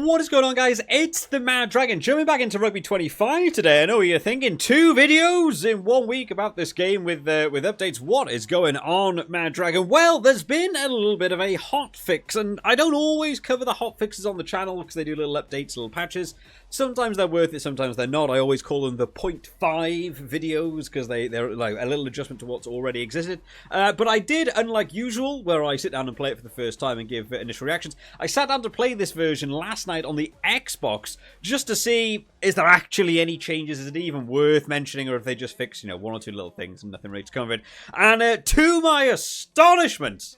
What is going on, guys? It's the Mad Dragon jumping back into Rugby 25 today. I know what you're thinking. 2 videos in 1 week about this game with updates. What is going on, Mad Dragon? Well, there's been a little bit of a hot fix, and I don't always cover the hot fixes on the channel because they do little updates, little patches. Sometimes they're worth it, sometimes they're not. I always call them the 0.5 videos because they're like a little adjustment to what's already existed. But I did, unlike usual, where I sit down and play it for the first time and give initial reactions, I sat down to play this version last night on the Xbox just to see, is there actually any changes? Is it even worth mentioning, or if they just fix, 1 or 2 little things and nothing really to come of it? And to my astonishment,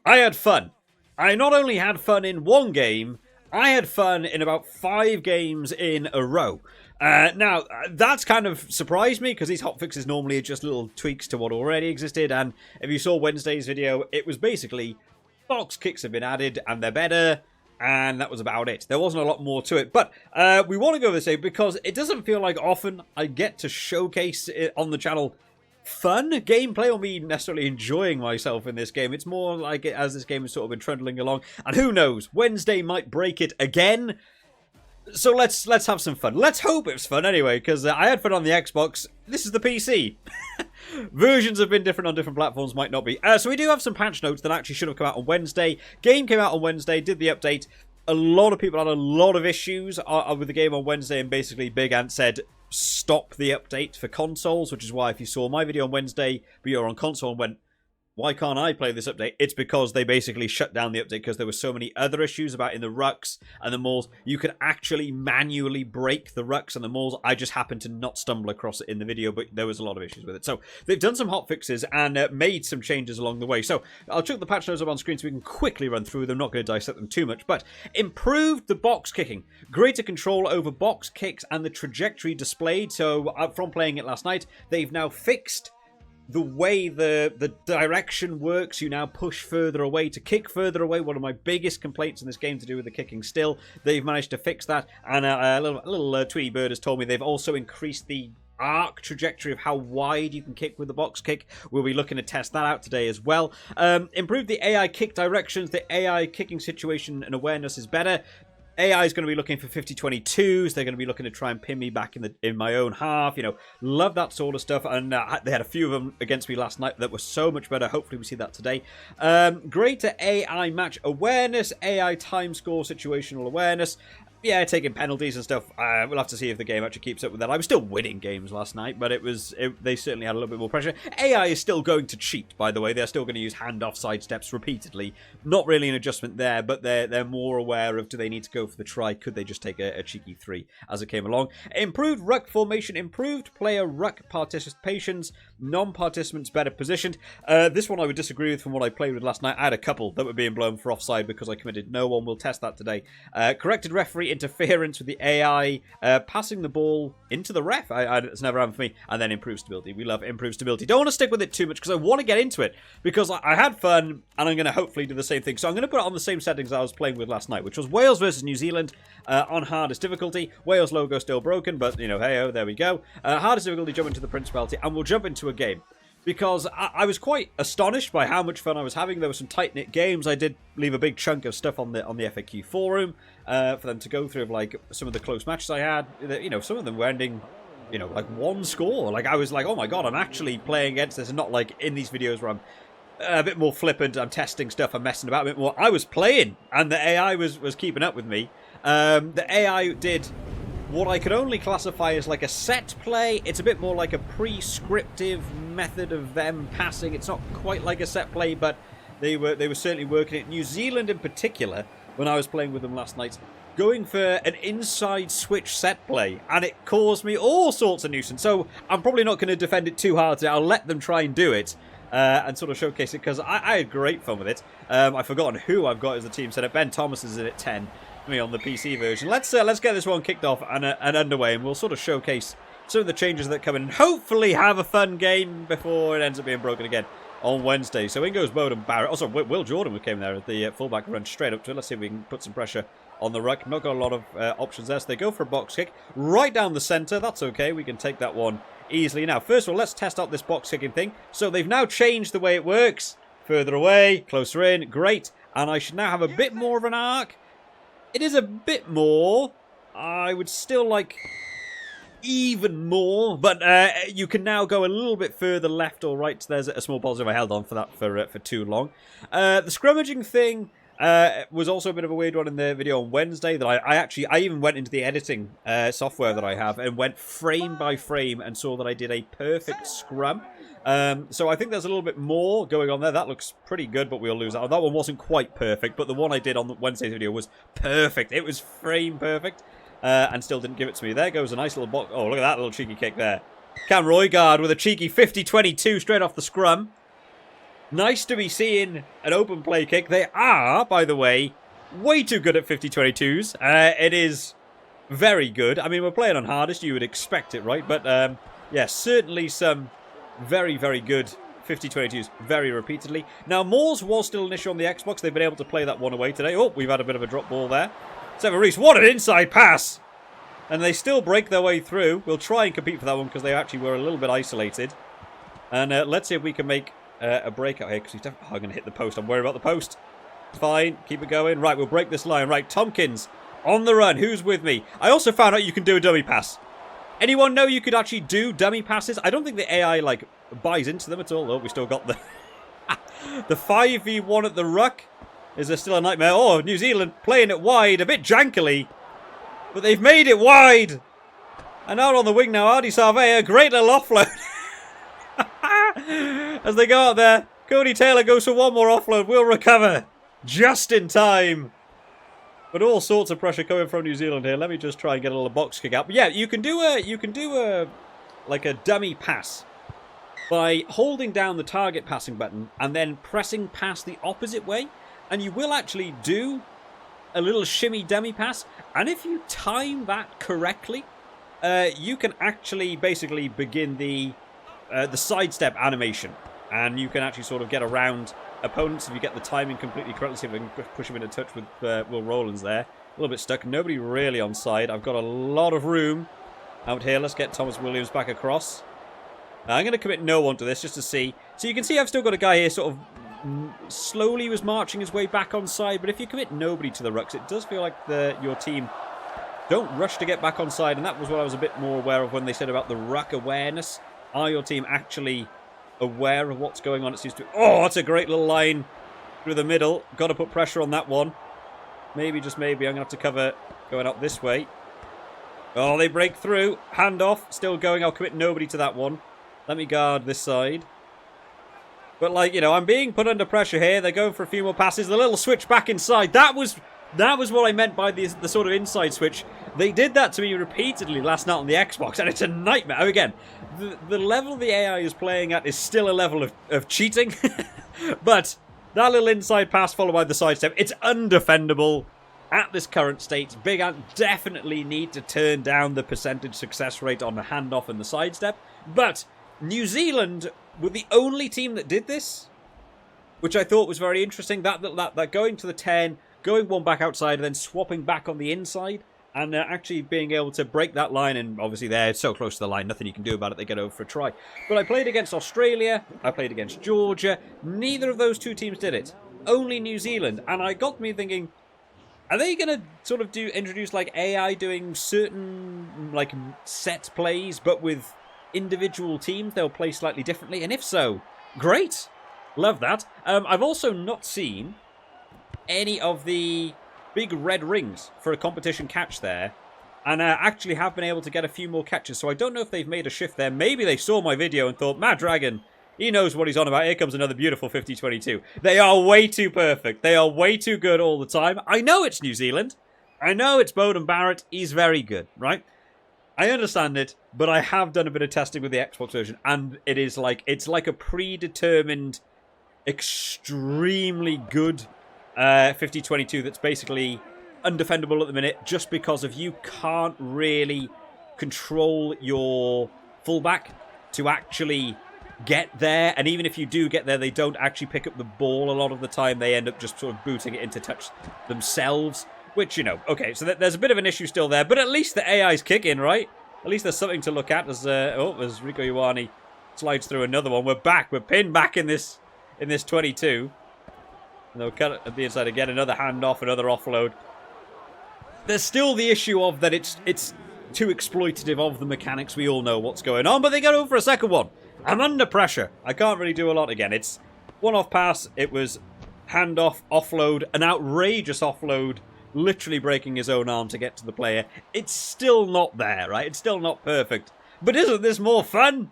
I had fun. I not only had fun in 1 game, I had fun in about 5 games in a row. Now, that's kind of surprised me, because these hotfixes normally are just little tweaks to what already existed, and if you saw Wednesday's video, it was basically box kicks have been added, and they're better, and that was about it. There wasn't a lot more to it, but we want to go this way because it doesn't feel like often I get to showcase it on the channel fun gameplay or me necessarily enjoying myself in this game. It's more like it as this game has sort of been trundling along, and who knows, Wednesday might break it again. So let's have some fun. Let's hope it's fun anyway, because I had fun on the Xbox. This is the PC. Versions have been different on different platforms, might not be. So we do have some patch notes that actually should have come out on Wednesday. Game came out on Wednesday, did the update. A lot of people had a lot of issues with the game on Wednesday, and basically Big Ant said stop the update for consoles, which is why if you saw my video on Wednesday, but you're on console and went, why can't I play this update? It's because they basically shut down the update because there were so many other issues about in the rucks and the mauls. You could actually manually break the rucks and the mauls. I just happened to not stumble across it in the video, but there was a lot of issues with it. So they've done some hot fixes and made some changes along the way. So I'll chuck the patch notes up on screen so we can quickly run through them. I'm not going to dissect them too much, but improved the box kicking. Greater control over box kicks and the trajectory displayed. So from playing it last night, they've now fixed the way the direction works. You now push further away to kick further away. One of my biggest complaints in this game to do with the kicking still. They've managed to fix that. And a little Tweety Bird has told me they've also increased the arc trajectory of how wide you can kick with the box kick. We'll be looking to test that out today as well. Improved the AI kick directions. The AI kicking situation and awareness is better. AI is going to be looking for 50-22s. They're going to be looking to try and pin me back in my own half. Love that sort of stuff. And they had a few of them against me last night that were so much better. Hopefully we see that today. Greater AI match awareness. AI time score situational awareness. Yeah, taking penalties and stuff. We'll have to see if the game actually keeps up with that. I was still winning games last night, but they certainly had a little bit more pressure. AI is still going to cheat, by the way. They're still going to use handoff side steps repeatedly. Not really an adjustment there, but they're more aware of, do they need to go for the try? Could they just take a cheeky 3 as it came along? Improved ruck formation, improved player ruck participations, non-participants better positioned. This one I would disagree with from what I played with last night. I had a couple that were being blown for offside because I committed no one. We'll test that today. Corrected referee interference with the AI, passing the ball into the ref. It's never happened for me. And then improved stability. We love improved stability. Don't want to stick with it too much because I want to get into it because I had fun and I'm going to hopefully do the same thing. So I'm going to put it on the same settings I was playing with last night, which was Wales versus New Zealand on hardest difficulty. Wales logo still broken, but hey-oh, there we go. Hardest difficulty, jump into the Principality, and we'll jump into a game. Because I was quite astonished by how much fun I was having. There were some tight-knit games. I did leave a big chunk of stuff on the FAQ forum for them to go through, of like some of the close matches I had. Some of them were ending, like 1 score. Like I was like, oh my god, I'm actually playing against this, and not like in these videos where I'm a bit more flippant. I'm testing stuff. I'm messing about a bit more. I was playing, and the AI was keeping up with me. The AI did what I could only classify as like a set play. It's a bit more like a prescriptive method of them passing. It's not quite like a set play, but they were certainly working it. New Zealand in particular, when I was playing with them last night, going for an inside switch set play, and it caused me all sorts of nuisance. So I'm probably not going to defend it too hard today. I'll let them try and do it and sort of showcase it, because I had great fun with it. I've forgotten who I've got as the team setup. Ben Thomas is in at 10. Me on the PC version. Let's get this one kicked off and underway, and we'll sort of showcase some of the changes that come in and hopefully have a fun game before it ends up being broken again on Wednesday. So in goes Bowden Barrett. Also, Will Jordan came there at the fullback, run straight up to it. Let's see if we can put some pressure on the ruck. Not got a lot of options there, so they go for a box kick right down the centre. That's okay. We can take that one easily. Now, first of all, let's test out this box kicking thing. So they've now changed the way it works. Further away, closer in. Great. And I should now have a bit more of an arc. It is a bit more. I would still like even more, but you can now go a little bit further left or right. So there's a small positive. I held on for that for too long. The scrummaging thing was also a bit of a weird one in the video on Wednesday. That I even went into the editing software that I have and went frame by frame and saw that I did a perfect scrum. So I think there's a little bit more going on there. That looks pretty good, but we'll lose that. That one wasn't quite perfect, but the one I did on the Wednesday's video was perfect. It was frame perfect. And still didn't give it to me. There goes a nice little box. Oh, look at that little cheeky kick there. Cam Roygaard with a cheeky 50-22 straight off the scrum. Nice to be seeing an open play kick. They are, by the way, way too good at 50-22s. It is very good. I mean, we're playing on hardest. You would expect it, right? But, yeah, certainly some very, very good 50-22s very repeatedly. Now, Maul's was still an issue on the Xbox. They've been able to play that one away today. Oh, we've had a bit of a drop ball there. Seven Reese, what an inside pass! And they still break their way through. We'll try and compete for that one because they actually were a little bit isolated. And let's see if we can make a breakout here because he's definitely... Oh, I'm going to hit the post. I'm worried about the post. Fine, keep it going. Right, we'll break this line. Right, Tompkins on the run. Who's with me? I also found out you can do a dummy pass. Anyone know you could actually do dummy passes? I don't think the AI, like, buys into them at all. Oh, we still got the... the 5v1 at the ruck. Is there still a nightmare? Oh, New Zealand playing it wide, a bit jankily. But they've made it wide. And out on the wing now, Ardi Sarvea, great little offload. As they go out there, Cody Taylor goes for one more offload. We'll recover just in time. But all sorts of pressure coming from New Zealand here. Let me just try and get a little box kick out. But yeah, you can do a like a dummy pass by holding down the target passing button and then pressing past the opposite way. And you will actually do a little shimmy dummy pass. And if you time that correctly, you can actually basically begin the sidestep animation. And you can actually sort of get around opponents if you get the timing completely correctly. See if I can push him into touch with Will Rowlands there. A little bit stuck. Nobody really on side. I've got a lot of room out here. Let's get Thomas Williams back across. I'm going to commit no one to this just to see. So you can see I've still got a guy here sort of slowly was marching his way back on side, but if you commit nobody to the rucks, it does feel like your team don't rush to get back on side, and that was what I was a bit more aware of when they said about the ruck awareness. Are your team actually aware of what's going on? It seems to... Oh, that's a great little line through the middle. Got to put pressure on that one. Maybe, just maybe, I'm going to have to cover going up this way. Oh, they break through. Hand off. Still going. I'll commit nobody to that one. Let me guard this side. But, like, you know, I'm being put under pressure here. They're going for a few more passes. The little switch back inside. That was what I meant by the sort of inside switch. They did that to me repeatedly last night on the Xbox, and it's a nightmare. Again, the level the AI is playing at is still a level of cheating. But that little inside pass followed by the sidestep, it's undefendable at this current state. Big Ant definitely need to turn down the percentage success rate on the handoff and the sidestep. But New Zealand were the only team that did this, which I thought was very interesting. That going to the 10, going one back outside, and then swapping back on the inside, and actually being able to break that line. And obviously they're so close to the line, nothing you can do about it. They get over for a try. But I played against Australia. I played against Georgia. Neither of those two teams did it. Only New Zealand. And I got me thinking, are they going to sort of introduce like AI doing certain like set plays, but with individual teams they'll play slightly differently? And if so, great. Love that. I've also not seen any of the big red rings for a competition catch there, and actually have been able to get a few more catches. So I don't know if they've made a shift there. Maybe they saw my video and thought, Mad Dragon, he knows what he's on about. Here comes another beautiful 50-22. They are way too perfect. They are way too good all the time. I know it's New Zealand. I know it's Bowden Barrett. He's very good, right? I understand it, but I have done a bit of testing with the Xbox version, and it's like a predetermined, extremely good 50-22 that's basically undefendable at the minute, just because of you can't really control your fullback to actually get there. And even if you do get there, they don't actually pick up the ball a lot of the time. They end up just sort of booting it into touch themselves. Which, you know, okay, so there's a bit of an issue still there, but at least the AI's kicking, right? At least there's something to look at as Rico Ioane slides through another one. We're back. We're pinned back in this 22. And they'll cut it at the inside again. Another handoff, another offload. there's still the issue of that it's too exploitative of the mechanics. We all know what's going on, but they got over a second one. I'm under pressure. I can't really do a lot again. It's one-off pass. It was handoff, offload, an outrageous offload, literally breaking his own arm to get to the player. It's still not there, right? It's still not perfect. But isn't this more fun?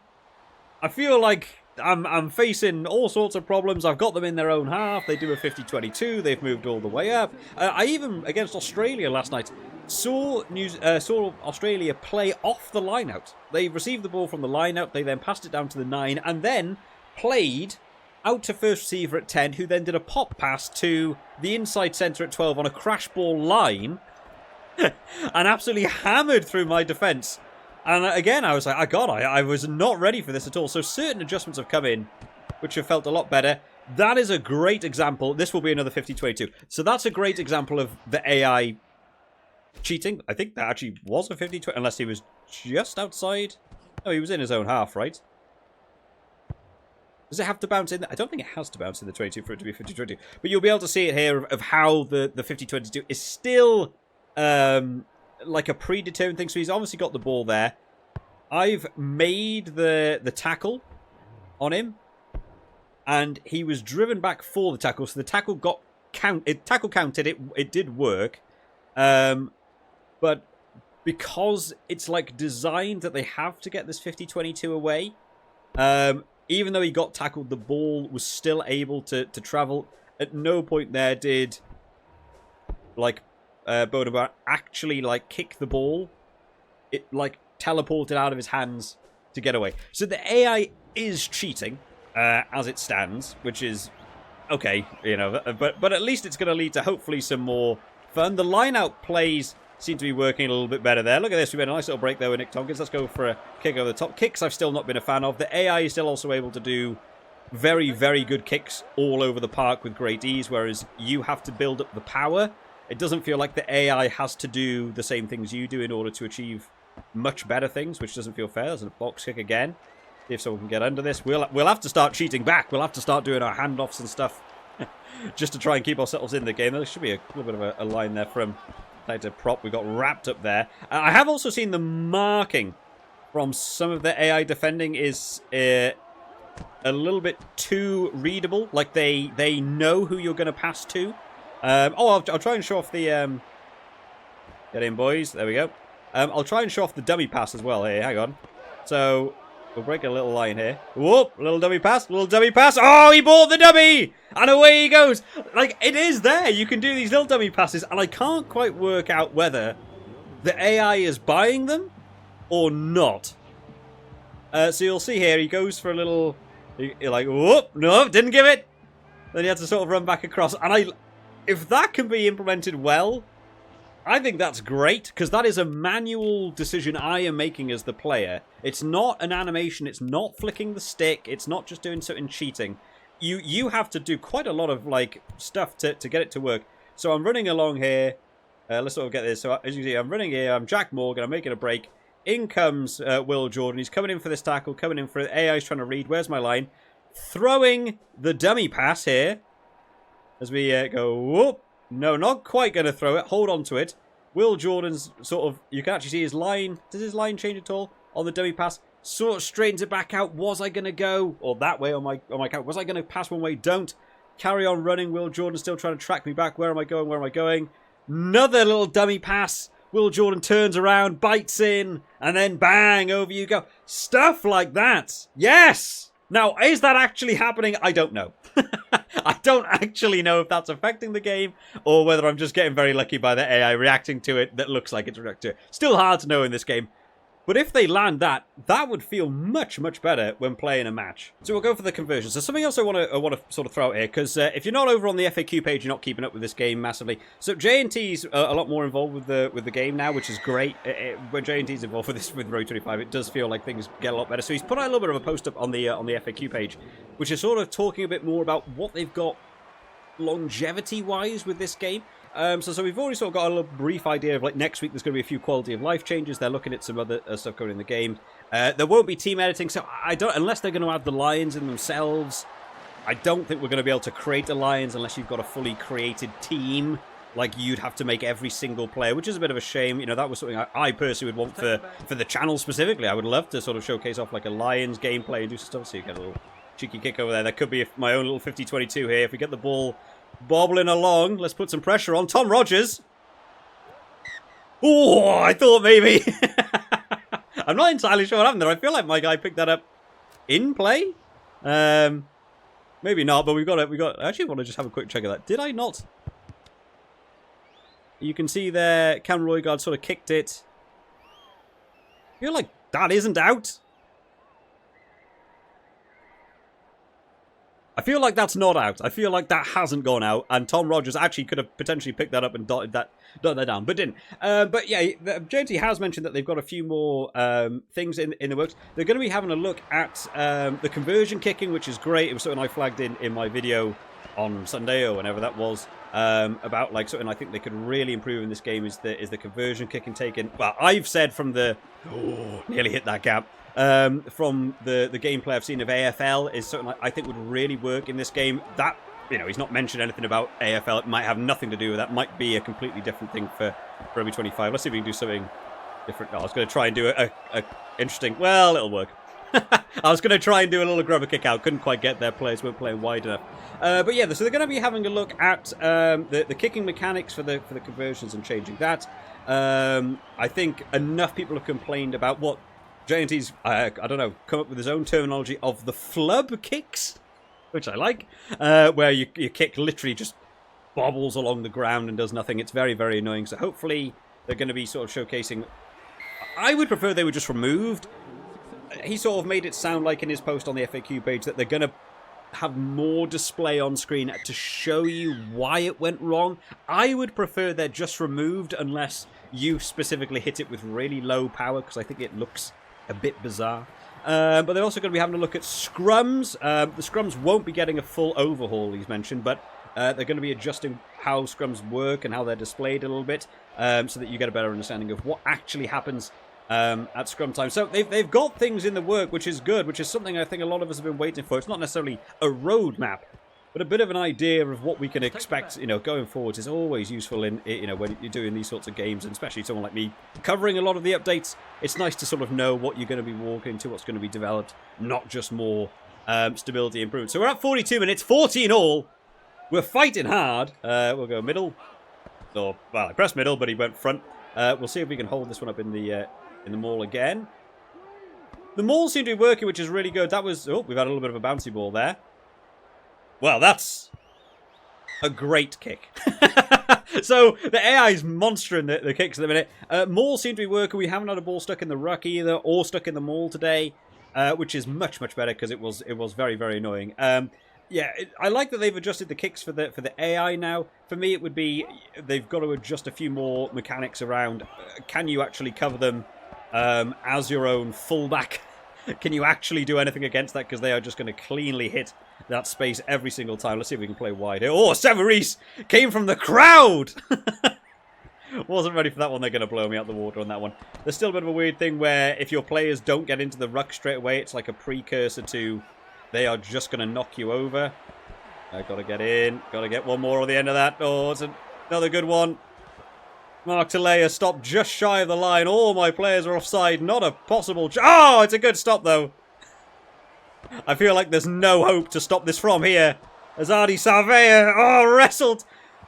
I feel like I'm facing all sorts of problems. I've got them in their own half. They do a 50-22. They've moved all the way up. I even, against Australia last night, saw Australia play off the line-out. They received the ball from the line-out. They then passed it down to the 9 and then played out to first receiver at 10, who then did a pop pass to the inside centre at 12 on a crash ball line and absolutely hammered through my defence. And again, I was like, I was not ready for this at all. So certain adjustments have come in, which have felt a lot better. That is a great example. This will be another 50-22. So that's a great example of the AI cheating. I think that actually was a 50-20, unless he was just outside. Oh, he was in his own half, right? Does it have to bounce in? I don't think it has to bounce in the 22 for it to be 50-22. But you'll be able to see it here of how the 50-22 is still like a predetermined thing. So he's obviously got the ball there. I've made the tackle on him. And he was driven back for the tackle. So the tackle got tackle counted. It did work. But because it's like designed that they have to get this 50-22 away, even though he got tackled, the ball was still able to travel. At no point there did like Bodemar actually like kick the ball. It like teleported out of his hands to get away. So the AI is cheating as it stands, which is okay, you know. But at least it's going to lead to hopefully some more fun. The line-out plays seem to be working a little bit better there. Look at this. We made a nice little break there with Nick Tompkins. Let's go for a kick over the top. Kicks I've still not been a fan of. The AI is still also able to do very, very good kicks all over the park with great ease, whereas you have to build up the power. It doesn't feel like the AI has to do the same things you do in order to achieve much better things, which doesn't feel fair. There's a box kick again. See if someone can get under this. We'll have to start cheating back. We'll have to start doing our handoffs and stuff just to try and keep ourselves in the game. There should be a little bit of a line there from to prop. We got wrapped up there. I have also seen the marking from some of the AI defending is a little bit too readable. Like they know who you're going to pass to. I'll try and show off the get in, boys. There we go. I'll try and show off the dummy pass as well here. Hang on. So we'll break a little line here. Whoop! Little dummy pass. Little dummy pass. Oh, he bought the dummy! And away he goes. Like, it is there. You can do these little dummy passes. And I can't quite work out whether the AI is buying them or not. So you'll see here, he goes for a little... You're like, whoop! No, didn't give it. Then he had to sort of run back across. And if that can be implemented well, I think that's great, because that is a manual decision I am making as the player. It's not an animation, it's not flicking the stick, it's not just doing something cheating. You have to do quite a lot of like stuff to get it to work. So I'm running along here. Let's sort of get this. So as you see, I'm running here, I'm Jack Morgan, I'm making a break. In comes Will Jordan, he's coming in for this tackle, coming in for it. AI's trying to read, where's my line? Throwing the dummy pass here. As we go, whoop. No, not quite going to throw it. Hold on to it. Will Jordan's sort of... You can actually see his line. Does his line change at all on the dummy pass? Sort of straightens it back out. Was I going to go? Or that way on my count. Was I going to pass one way? Don't. Carry on running. Will Jordan still trying to track me back. Where am I going? Where am I going? Another little dummy pass. Will Jordan turns around, bites in, and then bang, over you go. Stuff like that. Yes! Now, is that actually happening? I don't know. I don't actually know if that's affecting the game or whether I'm just getting very lucky by the AI reacting to it that looks like it's reacting to it. Still hard to know in this game. But if they land that would feel much, much better when playing a match. So we'll go for the conversion. So something else I want to sort of throw out here, because if you're not over on the FAQ page, you're not keeping up with this game massively. So J&T's a lot more involved with the game now, which is great. When J&T's involved with Road 25, it does feel like things get a lot better. So he's put out a little bit of a post up on the FAQ page, which is sort of talking a bit more about what they've got longevity-wise with this game. So we've already sort of got a little brief idea of like next week there's going to be a few quality of life changes. They're looking at some other stuff going in the game. There won't be team editing, so I don't, unless they're going to add the lions in themselves, I don't think we're going to be able to create the lions unless you've got a fully created team. like you'd have to make every single player, which is a bit of a shame. You know, that was something I personally would want for the channel specifically. I would love to sort of showcase off like a Lions gameplay and do some stuff. So you get a little cheeky kick over there. That could be my own little 50-22 here. If we get the ball bobbling along, let's put some pressure on. Tom Rogers. Oh, I thought maybe. I'm not entirely sure what happened there. I feel like my guy picked that up in play. Maybe not, but we got. I actually want to just have a quick check of that. Did I not? You can see there, Cam Roygaard sort of kicked it. I feel like that isn't out. I feel like that's not out. I feel like that hasn't gone out, and Tom Rogers actually could have potentially picked that up and dotted that down, but didn't. But yeah, JT has mentioned that they've got a few more things in the works. They're going to be having a look at the conversion kicking, which is great. It was something I flagged in my video on Sunday or whenever that was, about like something I think they could really improve in this game is the conversion kicking taken. Well, I've said from the nearly hit that gap. From the gameplay I've seen of AFL is something I think would really work in this game. That, you know, he's not mentioned anything about AFL. It might have nothing to do with that. Might be a completely different thing for Rugby 25. Let's see if we can do something different. I was going to try and do a interesting... Well, it'll work. I was going to try and do a little grubber kick out. Couldn't quite get there. Players weren't playing wide enough. But yeah, so they're going to be having a look at the kicking mechanics for the conversions and changing that. I think enough people have complained about what... JNT's, I don't know, come up with his own terminology of the flub kicks, which I like, where your kick literally just bobbles along the ground and does nothing. It's very, very annoying. So hopefully they're going to be sort of showcasing... I would prefer they were just removed. He sort of made it sound like in his post on the FAQ page that they're going to have more display on screen to show you why it went wrong. I would prefer they're just removed unless you specifically hit it with really low power, because I think it looks... a bit bizarre. But they're also going to be having a look at scrums. The scrums won't be getting a full overhaul, he's mentioned, but they're going to be adjusting how scrums work and how they're displayed a little bit, so that you get a better understanding of what actually happens at scrum time. So they've got things in the work, which is good, which is something I think a lot of us have been waiting for. It's not necessarily a roadmap, but a bit of an idea of what we can expect, you know, going forwards is always useful in, you know, when you're doing these sorts of games, and especially someone like me covering a lot of the updates. It's nice to sort of know what you're going to be walking into, what's going to be developed, not just more stability improvement. So we're at 42 minutes, 14 all. We're fighting hard. We'll go middle. Or, well, I pressed middle, but he went front. We'll see if we can hold this one up in the Maul again. The Maul seemed to be working, which is really good. That was... Oh, we've had a little bit of a bouncy ball there. Well, that's a great kick. So the AI is monstering the kicks at the minute. Maul seemed to be working. We haven't had a ball stuck in the ruck either, or stuck in the Maul today, which is much, much better because it was very, very annoying. Yeah, I like that they've adjusted the kicks for the AI now. For me, it would be they've got to adjust a few more mechanics around. Can you actually cover them as your own fullback? Can you actually do anything against that? Because they are just going to cleanly hit that space every single time. Let's see if we can play wide here. Oh, Severis came from the crowd! Wasn't ready for that one. They're going to blow me out the water on that one. There's still a bit of a weird thing where if your players don't get into the ruck straight away, it's like a precursor to they are just going to knock you over. Got to get in. Got to get one more on the end of that. Oh, it's another good one. Mark Talea stopped just shy of the line. All my players are offside. Not a possible... Oh, it's a good stop, though. I feel like there's no hope to stop this from here. Azadi Sarvea, wrestled.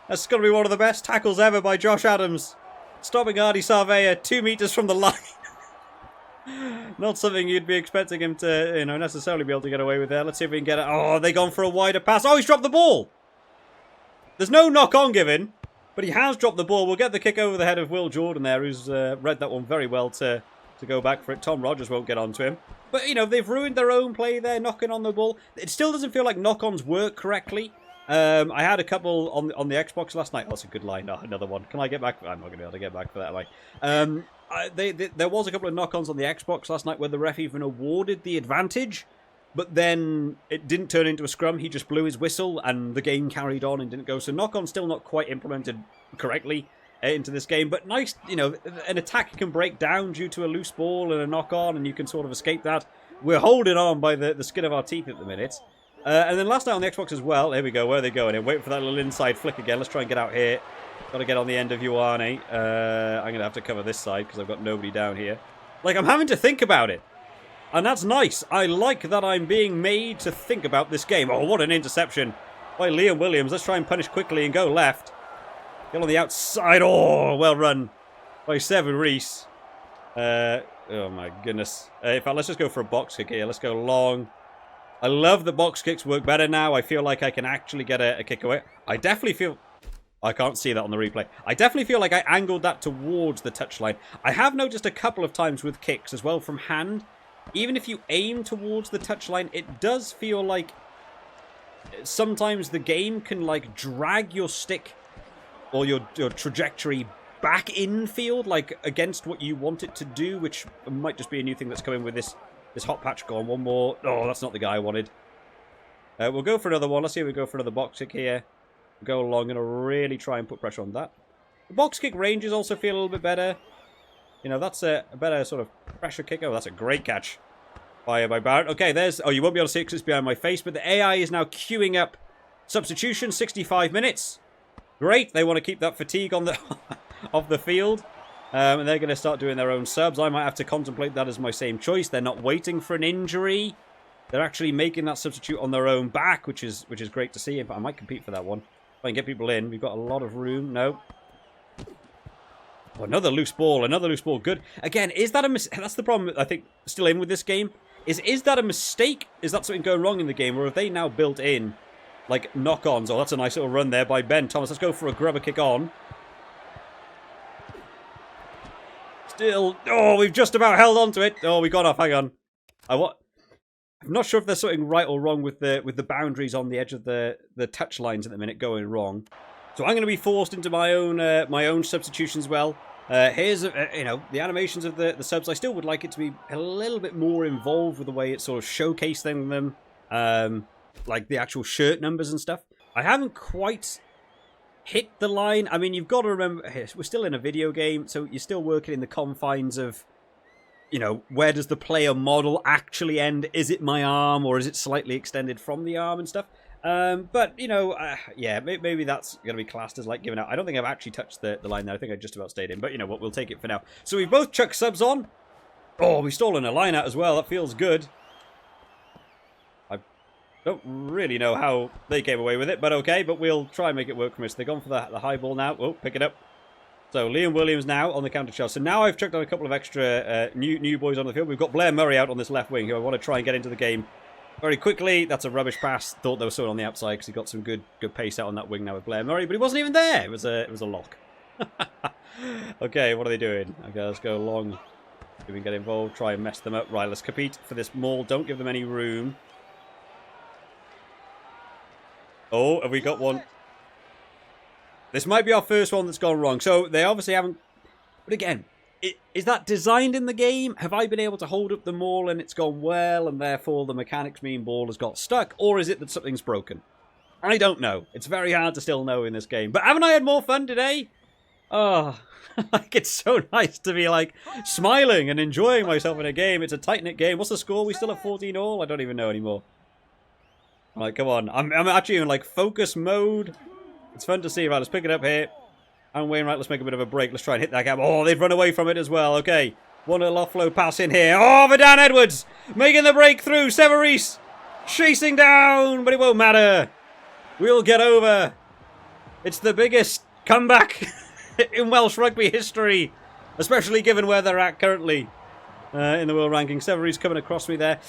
That's going to be one of the best tackles ever by Josh Adams. Stopping Ardi Sarvea 2 meters from the line. Not something you'd be expecting him to, you know, necessarily be able to get away with there. Let's see if we can get it. Oh, they gone for a wider pass. Oh, he's dropped the ball. There's no knock-on given. But he has dropped the ball. We'll get the kick over the head of Will Jordan there, who's read that one very well to go back for it. Tom Rogers won't get onto him. But, you know, they've ruined their own play there, knocking on the ball. It still doesn't feel like knock-ons work correctly. I had a couple on the Xbox last night. Oh, that's a good line. Oh, another one. Can I get back? I'm not going to be able to get back for that, am I? There was a couple of knock-ons on the Xbox last night where the ref even awarded the advantage. But then it didn't turn into a scrum. He just blew his whistle and the game carried on and didn't go. So knock-on still not quite implemented correctly into this game. But nice, you know, an attack can break down due to a loose ball and a knock-on and you can sort of escape that. We're holding on by the skin of our teeth at the minute. And then last night on the Xbox as well. Here we go. Where are they going? And wait for that little inside flick again. Let's try and get out here. Got to get on the end of Ioane. I'm going to have to cover this side because I've got nobody down here. Like, I'm having to think about it. And that's nice. I like that I'm being made to think about this game. Oh, what an interception by Liam Williams. Let's try and punish quickly and go left. Get on the outside. Oh, well run by Seven Reese. Oh, my goodness. In fact, let's just go for a box kick here. Let's go long. I love that box kicks work better now. I feel like I can actually get a kick away. I definitely feel... I can't see that on the replay. I definitely feel like I angled that towards the touchline. I have noticed a couple of times with kicks as well from hand. Even if you aim towards the touchline, it does feel like sometimes the game can like drag your stick or your trajectory back infield, like against what you want it to do, which might just be a new thing that's coming with this hot patch. Go on, one more. Oh, that's not the guy I wanted. We'll go for another one. Let's see if we go for another box kick here. Go along and really try and put pressure on that. The box kick ranges also feel a little bit better. You know, that's a better sort of pressure kick. Oh, that's a great catch by Barrett. Okay, there's... Oh, you won't be able to see it because it's behind my face, but the AI is now queuing up substitution, 65 minutes. Great, they want to keep that fatigue on the off the field. And they're going to start doing their own subs. I might have to contemplate that as my same choice. They're not waiting for an injury. They're actually making that substitute on their own back, which is great to see. But I might compete for that one. If I can get people in, we've got a lot of room. No. Oh, another loose ball. Another loose ball. Good. Again, is that a mistake? That's the problem, I think, still in with this game. Is that a mistake? Is that something going wrong in the game? Or have they now built in, like, knock-ons? Oh, that's a nice little run there by Ben Thomas. Let's go for a grubber kick on. Still. Oh, we've just about held on to it. Oh, we got off. Hang on. I'm not sure if there's something right or wrong with the boundaries on the edge of the touch lines at the minute going wrong. So I'm going to be forced into my own substitutions as well. Here's you know, the animations of the subs. I still would like it to be a little bit more involved with the way it's sort of showcasing them, like the actual shirt numbers and stuff. I haven't quite hit the line. I mean, you've got to remember we're still in a video game, so you're still working in the confines of, you know, where does the player model actually end? Is it my arm, or is it slightly extended from the arm and stuff? But, you know, yeah, maybe that's going to be classed as, like, giving out. I don't think I've actually touched the line there. I think I just about stayed in. But, you know what, we'll take it for now. So we've both chucked subs on. Oh, we've stolen a line out as well. That feels good. I don't really know how they came away with it, but okay. But we'll try and make it work for us. They've gone for the high ball now. Oh, pick it up. So Liam Williams now on the counter charge. So now I've chucked on a couple of extra new boys on the field. We've got Blair Murray out on this left wing, who I want to try and get into the game very quickly. That's a rubbish pass. Thought there was someone on the outside because he got some good pace out on that wing now with Blair Murray, but he wasn't even there. It was a lock. Okay, what are they doing? Okay, let's go long. See if we can get involved. Try and mess them up. Right, let's compete for this Maul. Don't give them any room. Oh, have we got one? This might be our first one that's gone wrong. So they obviously haven't... But again, is that designed in the game? Have I been able to hold up the Maul and it's gone well, and therefore the mechanics mean ball has got stuck? Or is it that something's broken? I don't know. It's very hard to still know in this game. But haven't I had more fun today? Oh, like, it's so nice to be, like, smiling and enjoying myself in a game. It's a tight-knit game. What's the score? We still have 14 all? I don't even know anymore. Right, come on. I'm actually in, like, focus mode. It's fun to see. Right, let's pick it up here. And Wainwright, let's make a bit of a break. Let's try and hit that gap. Oh, they've run away from it as well. Okay. One little offload pass in here. Oh, for Dan Edwards. Making the breakthrough. Severis chasing down, but it won't matter. We'll get over. It's the biggest comeback in Welsh rugby history, especially given where they're at currently in the world ranking. Severis coming across me there.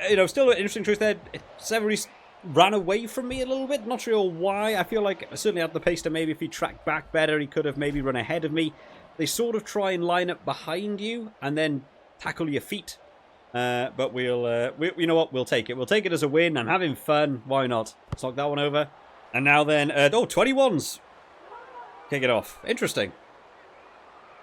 You know, still an interesting truth there. Severis ran away from me a little bit. Not sure why. I feel like certainly at the pace to maybe if he tracked back better, he could have maybe run ahead of me. They sort of try and line up behind you and then tackle your feet. But you know what? We'll take it. We'll take it as a win. I'm having fun. Why not? Let's knock that one over. And now then, 21s. Kick it off. Interesting.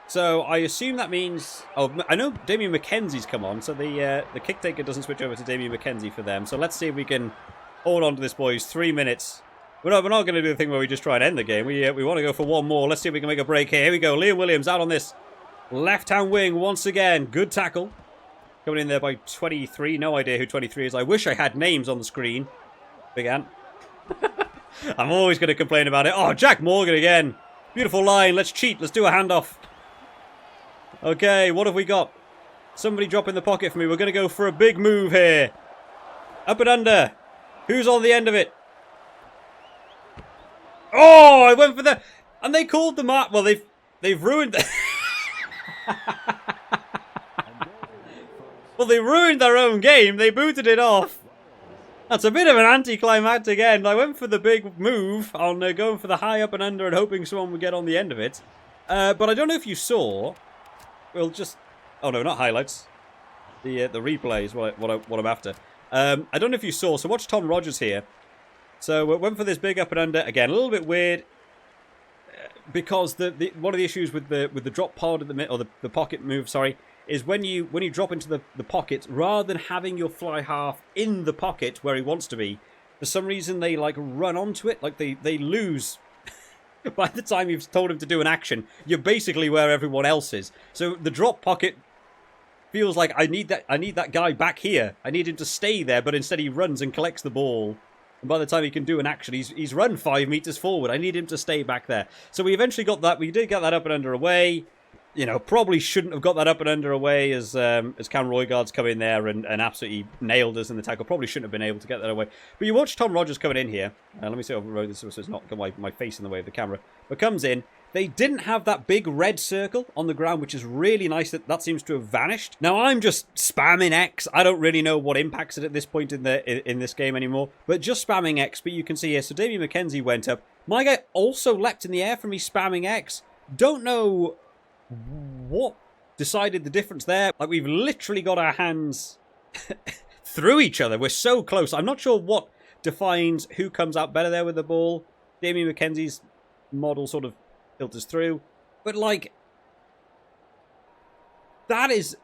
So I assume that means... Oh, I know Damien McKenzie's come on, so the kick taker doesn't switch over to Damien McKenzie for them. So let's see if we can hold on to this, boys. 3 minutes. We're not going to do the thing where we just try and end the game. We want to go for one more. Let's see if we can make a break here. Here we go. Liam Williams out on this left-hand wing once again. Good tackle. Coming in there by 23. No idea who 23 is. I wish I had names on the screen. Big Ant. I'm always going to complain about it. Oh, Jack Morgan again. Beautiful line. Let's cheat. Let's do a handoff. Okay, what have we got? Somebody drop in the pocket for me. We're going to go for a big move here. Up and under. Who's on the end of it? Oh, I went for the... And they called the mark. Well, they've ruined... Well, they ruined their own game. They booted it off. That's a bit of an anticlimactic end. I went for the big move on going for the high up and under and hoping someone would get on the end of it. But I don't know if you saw... We'll just... Oh, no, not highlights. The replay is what I'm after. I don't know if you saw. So watch Tom Rogers here. So went for this big up and under. Again, a little bit weird. Because one of the issues with the drop pod at the or the pocket move, sorry, is when you drop into the pocket, rather than having your fly half in the pocket where he wants to be, for some reason they like run onto it, like they lose. By the time you've told him to do an action, you're basically where everyone else is. So the drop pocket feels like I need that guy back here. I need him to stay there, but instead he runs and collects the ball. And by the time he can do an action, he's run 5 meters forward. I need him to stay back there. So we eventually got that. We did get that up and under away. You know, probably shouldn't have got that up and under away as Cam Roygaard's come in there and absolutely nailed us in the tackle. Probably shouldn't have been able to get that away. But you watch Tom Rogers coming in here. Let me see over this so it's not got my face in the way of the camera. But comes in. They didn't have that big red circle on the ground, which is really nice. That seems to have vanished. Now, I'm just spamming X. I don't really know what impacts it at this point in this game anymore. But just spamming X. But you can see here, so Damien McKenzie went up. My guy also leapt in the air from me spamming X. Don't know what decided the difference there. Like, we've literally got our hands through each other. We're so close. I'm not sure what defines who comes out better there with the ball. Damien McKenzie's model sort of filters through, but like that is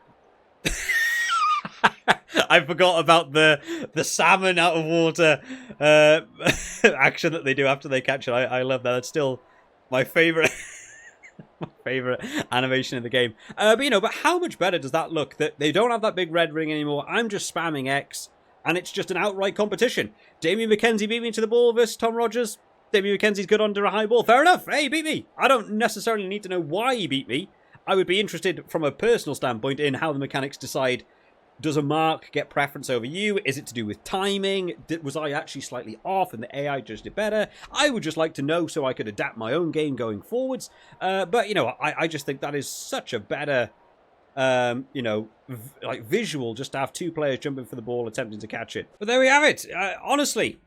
I forgot about the salmon out of water action that they do after they catch it. I love that. It's still my favorite my favorite animation in the game. But you know, but how much better does that look that they don't have that big red ring anymore? I'm just spamming X and it's just an outright competition. Damien McKenzie beat me to the ball versus Tom Rogers. Damien McKenzie's good under a high ball. Fair enough. Hey, he beat me. I don't necessarily need to know why he beat me. I would be interested from a personal standpoint in how the mechanics decide, does a mark get preference over you? Is it to do with timing? Was I actually slightly off and the AI just did better? I would just like to know so I could adapt my own game going forwards. But, you know, I just think that is such a better, you know, like visual just to have two players jumping for the ball attempting to catch it. But there we have it. Honestly,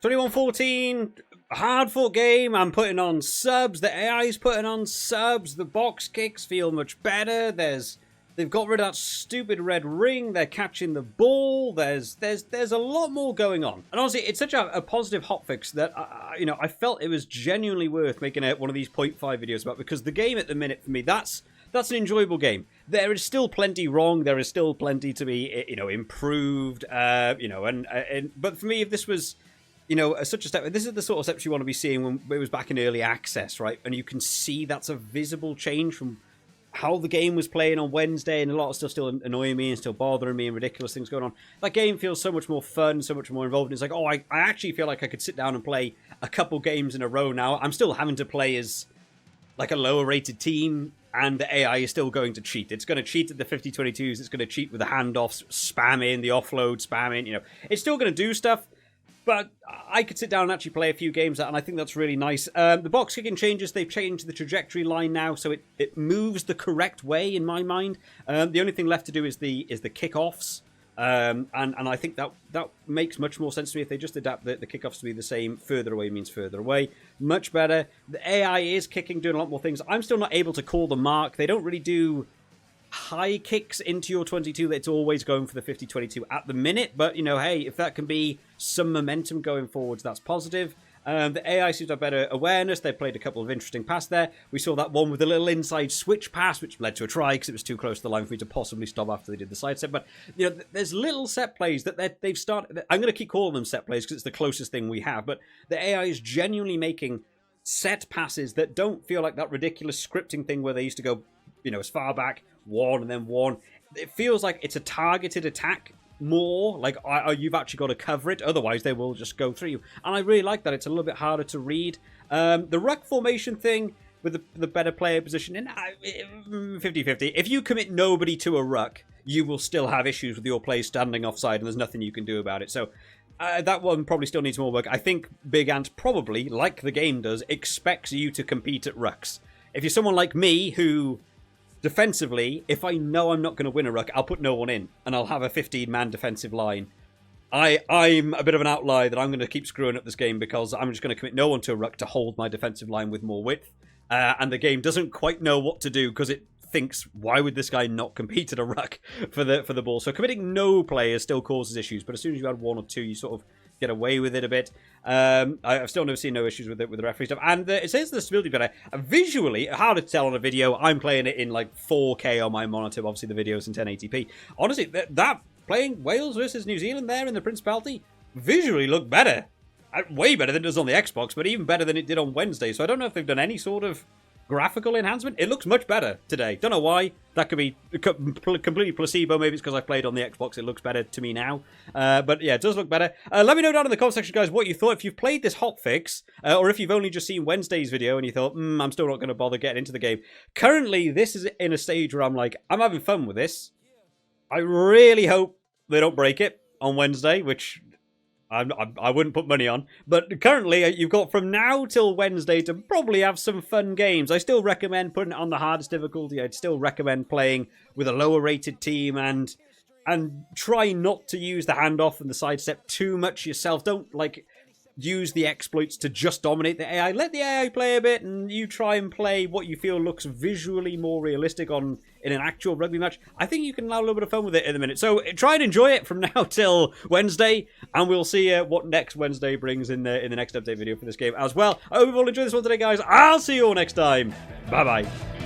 21-14, hard-fought game. I'm putting on subs. The AI's putting on subs. The box kicks feel much better. They've got rid of that stupid red ring. They're catching the ball. There's a lot more going on. And honestly, it's such a positive hotfix that you know, I felt it was genuinely worth making one of these 0.5 videos about, because the game at the minute for me, that's an enjoyable game. There is still plenty wrong. There is still plenty to be, you know, improved. You know, but for me, if this was, you know, such a step, this is the sort of steps you want to be seeing when it was back in early access, right? And you can see that's a visible change from how the game was playing on Wednesday, and a lot of stuff still annoying me and still bothering me and ridiculous things going on. That game feels so much more fun, so much more involved. And it's like, oh, I actually feel like I could sit down and play a couple games in a row now. I'm still having to play as like a lower rated team, and the AI is still going to cheat. It's going to cheat at the 50-22s. It's going to cheat with the handoffs, spamming, the offload, spamming, you know. It's still going to do stuff. But I could sit down and actually play a few games, and I think that's really nice. The box kicking changes. They've changed the trajectory line now, so it moves the correct way in my mind. The only thing left to do is the kickoffs, and I think that makes much more sense to me if they just adapt the kickoffs to be the same. Further away means further away. Much better. The AI is kicking, doing a lot more things. I'm still not able to call the mark. They don't really do high kicks into your 22. It's always going for the 50-22 at the minute, but you know, hey, if that can be some momentum going forwards, that's positive. The AI seems to have better awareness. They played a couple of interesting passes there. We saw that one with a little inside switch pass, which led to a try because it was too close to the line for me to possibly stop after they did the side set. But you know, there's little set plays that they've started. I'm going to keep calling them set plays because it's the closest thing we have. But the AI is genuinely making set passes that don't feel like that ridiculous scripting thing where they used to go, you know, as far back, one and then one. It feels like it's a targeted attack more, like you've actually got to cover it, otherwise they will just go through you. And I really like that. It's a little bit harder to read. The ruck formation thing, with the better player position. And 50-50. If you commit nobody to a ruck, you will still have issues with your play standing offside, and there's nothing you can do about it. So that one probably still needs more work. I think Big Ant probably, like the game does, expects you to compete at rucks. If you're someone like me who, defensively, if I know I'm not going to win a ruck, I'll put no one in, and I'll have a 15-man defensive line. I'm a bit of an outlier that I'm going to keep screwing up this game because I'm just going to commit no one to a ruck to hold my defensive line with more width. And the game doesn't quite know what to do because it thinks, why would this guy not compete at a ruck for the ball? So committing no players still causes issues, but as soon as you add one or two, you sort of get away with it a bit. I've still never seen no issues with it with the referee stuff. And it says the stability better. Visually, hard to tell on a video. I'm playing it in like 4K on my monitor. Obviously, the video's in 1080p. Honestly, that playing Wales versus New Zealand there in the Principality visually looked better. Way better than it does on the Xbox, but even better than it did on Wednesday. So I don't know if they've done any sort of graphical enhancement. It looks much better today. Don't know why. That could be completely placebo. Maybe it's because I played on the Xbox. It looks better to me now. But yeah, it does look better. Let me know down in the comment section, guys, what you thought. If you've played this hotfix, or if you've only just seen Wednesday's video and you thought, I'm still not going to bother getting into the game. Currently, this is in a stage where I'm like, I'm having fun with this. I really hope they don't break it on Wednesday, which I wouldn't put money on. But currently, you've got from now till Wednesday to probably have some fun games. I still recommend putting it on the hardest difficulty. I'd still recommend playing with a lower rated team and try not to use the handoff and the sidestep too much yourself. Don't use the exploits to just dominate the AI. Let the AI play a bit and you try and play what you feel looks visually more realistic in an actual rugby match. I think you can have a little bit of fun with it in a minute. So try and enjoy it from now till Wednesday, and we'll see what next Wednesday brings in the next update video for this game as well. I hope you've all enjoyed this one today, guys. I'll see you all next time. Bye-bye.